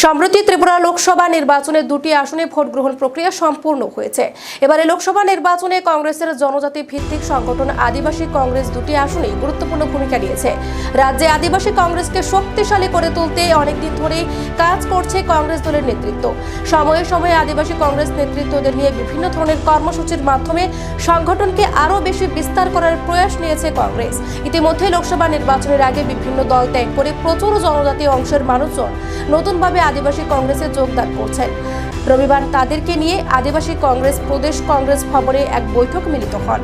সম্প্রতি ত্রিপুরা লোকসভা নির্বাচনে দুটি আসনে ভোট গ্রহণ প্রক্রিয়া সম্পূর্ণ হয়েছে। এবারে লোকসভা নির্বাচনে কংগ্রেসের জনজাতি ভিত্তিক সংগঠন আদিবাসী কংগ্রেস দুটি আসনে গুরুত্বপূর্ণ ভূমিকা নিয়েছে। রাজ্যে আদিবাসী কংগ্রেসকে শক্তিশালী করে তুলতে অনেকদিন ধরে কাজ করছে কংগ্রেস দলের নেতৃত্ব। সময়ে সময়ে আদিবাসী কংগ্রেস নেতৃত্বদের নিয়ে বিভিন্ন ধরনের কর্মসূচির মাধ্যমে সংগঠনকে আরও বেশি বিস্তার করার প্রয়াস নিয়েছে কংগ্রেস। ইতিমধ্যে লোকসভা নির্বাচনের আগে বিভিন্ন দল ত্যাগ করে প্রচুর জনজাতি অংশের মানুষজন নতুনভাবে আদিবাসী কংগ্রেসে যোগদান করছেন। রবিবার তাদেরকে নিয়ে আদিবাসী কংগ্রেস প্রদেশ কংগ্রেস ভবনে এক বৈঠক মিলিত হন।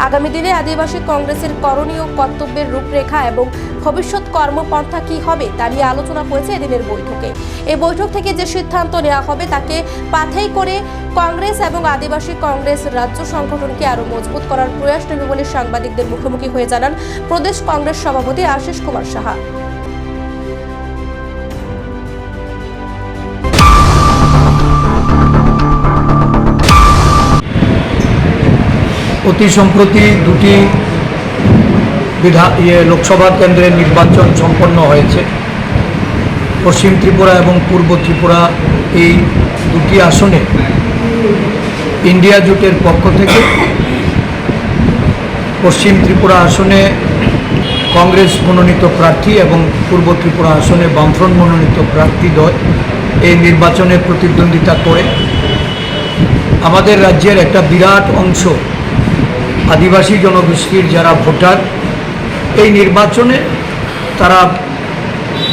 আগামী দিনে আদিবাসী কংগ্রেসের করণীয় কর্তব্যের রূপরেখা এবং ভবিষ্যৎ কর্মপন্থা কি হবে তা নিয়ে আলোচনা হয়েছে এদিনের বৈঠকে। এই বৈঠক থেকে যে সিদ্ধান্ত নেওয়া হবে তাকে পাথেয় করে কংগ্রেস এবং আদিবাসী কংগ্রেস রাজ্য সংগঠনকে আরও মজবুত করার প্রয়াস নেবে বলে সাংবাদিকদের মুখোমুখি হয়ে জানান প্রদেশ কংগ্রেস সভাপতি আশিস কুমার সাহা। অতি সম্প্রতি দুটি লোকসভা কেন্দ্রের নির্বাচন সম্পন্ন হয়েছে। পশ্চিম ত্রিপুরা এবং পূর্ব ত্রিপুরা এই দুটি আসনে ইন্ডিয়া জোটের পক্ষ থেকে পশ্চিম ত্রিপুরা আসনে কংগ্রেস মনোনীত প্রার্থী এবং পূর্ব ত্রিপুরা আসনে বামফ্রন্ট মনোনীত প্রার্থীদ্বয় এই নির্বাচনে প্রতিদ্বন্দ্বিতা করে আমাদের রাজ্যের একটা বিরাট অংশ আদিবাসী জনগোষ্ঠীর যারা ভোটার এই নির্বাচনে তারা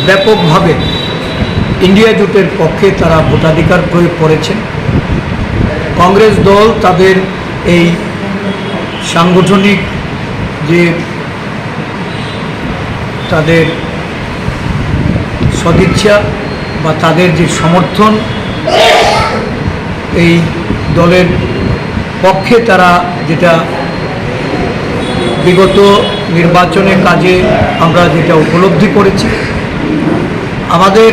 ব্যাপকভাবে ইন্ডিয়া জোটের পক্ষে তারা ভোটাধিকার প্রয়োগ করেছেন। কংগ্রেস দল তাদের এই সাংগঠনিক যে তাদের সদিচ্ছা বা তাদের যে সমর্থন এই দলের পক্ষে তারা যেটা বিগত নির্বাচনের কাজে আমরা যেটা উপলব্ধি করেছি, আমাদের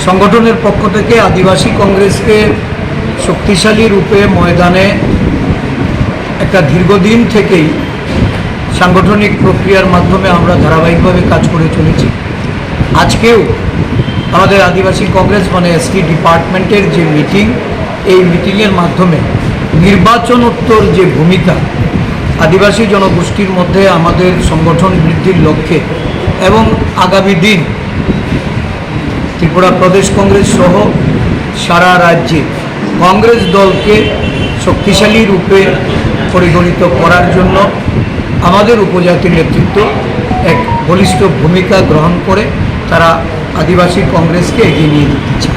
সংগঠনের পক্ষ থেকে আদিবাসী কংগ্রেসকে শক্তিশালী রূপে ময়দানে একটা দীর্ঘদিন থেকেই সাংগঠনিক প্রক্রিয়ার মাধ্যমে আমরা ধারাবাহিকভাবে কাজ করে চলেছি। আজকেও আমাদের আদিবাসী কংগ্রেস মানে এসটি ডিপার্টমেন্টের যে মিটিং, এই মিটিংয়ের মাধ্যমে নির্বাচনোত্তর যে ভূমিকা আদিবাসী জনগোষ্ঠীর মধ্যে আমাদের সংগঠন বৃদ্ধির লক্ষ্যে এবং আগামী দিন ত্রিপুরা প্রদেশ কংগ্রেস সহ সারা রাজ্যে কংগ্রেস দলকে শক্তিশালী রূপে পরিগণিত করার জন্য আমাদের উপজাতি নেতৃত্ব এক বলিষ্ঠ ভূমিকা গ্রহণ করে তারা আদিবাসী কংগ্রেসকে এগিয়ে নিয়ে যাচ্ছে।